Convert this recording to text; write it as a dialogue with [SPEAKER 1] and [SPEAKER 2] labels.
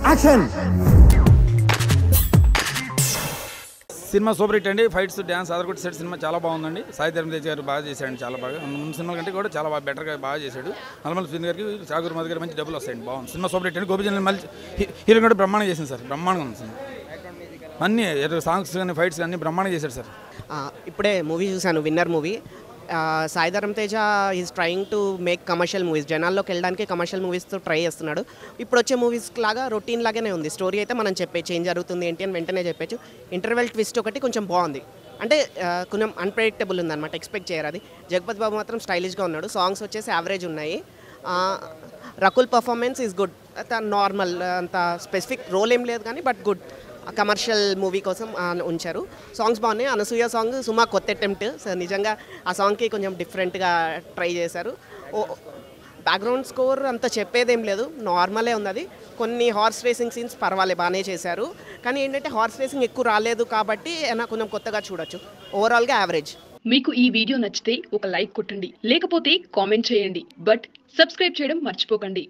[SPEAKER 1] Action.
[SPEAKER 2] Cinema super hit అండి. Fights, dance other set cinema చాలా బాగుందండి. సాయి ధర్మ తేజ్ గారు బాగా చేశాడు, చాలా బాగా. ముందు సినిమా కంటే కూడా చాలా బాగా బెటర్గా బాగా చేశాడు. నల్లమల్లి శ్రీని గారికి, చాగూరు మధు గారు మంచి డబ్బులు వస్తాయండి. బాగుంది సినిమా, సూపర్ హిట్ అండి. గోపిచంద్ర మళ్ళీ హీరో కూడా బ్రహ్మాండంగా చేసింది సార్, బ్రహ్మాండంగా ఉంది సినిమా. అన్నీ సాంగ్స్ కానీ ఫైట్స్ అన్నీ బ్రహ్మాండంగా చేశాడు సార్.
[SPEAKER 3] ఇప్పుడే మూవీ చూశాను, winner movie. Sai Dharam Teja is trying to make commercial movies, జనాల్లోకి వెళ్ళడానికి కమర్షియల్ మూవీస్తో ట్రై చేస్తున్నాడు. ఇప్పుడు వచ్చే మూవీస్ లాగా రొటీన్ లాగానే ఉంది. స్టోరీ అయితే మనం చెప్పేచ్చు ఏం జరుగుతుంది ఏంటి అని వెంటనే చెప్పచ్చు. ఇంటర్వెల్ ట్విస్ట్ ఒకటి కొంచెం బాగుంది, అంటే కొంచెం అన్ప్రెడిక్టబుల్ ఉందన్నమాట, ఎక్స్పెక్ట్ చేయరు అది. జగపతి బాబు మాత్రం స్టైలిష్గా ఉన్నాడు. సాంగ్స్ వచ్చేసి యావరేజ్ ఉన్నాయి. Rakul performance is good, normal, అంత స్పెసిఫిక్ రోల్ ఏం లేదు కానీ బట్ గుడ్. కమర్షియల్ మూవీ కోసం ఉంచారు. సాంగ్స్ బాగున్నాయి. అనసూయ సాంగ్ సుమా కొత్త అటెంప్ట్, సో నిజంగా ఆ సాంగ్కి కొంచెం డిఫరెంట్గా ట్రై చేశారు. బ్యాక్గ్రౌండ్ స్కోర్ అంత చెప్పేదేం లేదు, నార్మలే ఉంది. అది కొన్ని హార్స్ రేసింగ్ సీన్స్ పర్వాలేదు, బాగానే చేశారు. కానీ ఏంటంటే హార్స్ రేసింగ్ ఎక్కువ రాలేదు కాబట్టి కొంచెం కొత్తగా చూడొచ్చు. ఓవరాల్గా యావరేజ్.
[SPEAKER 4] మీకు ఈ వీడియో నచ్చితే ఒక లైక్ కొట్టండి, లేకపోతే కామెంట్ చేయండి, బట్ సబ్స్క్రైబ్ చేయడం మర్చిపోకండి.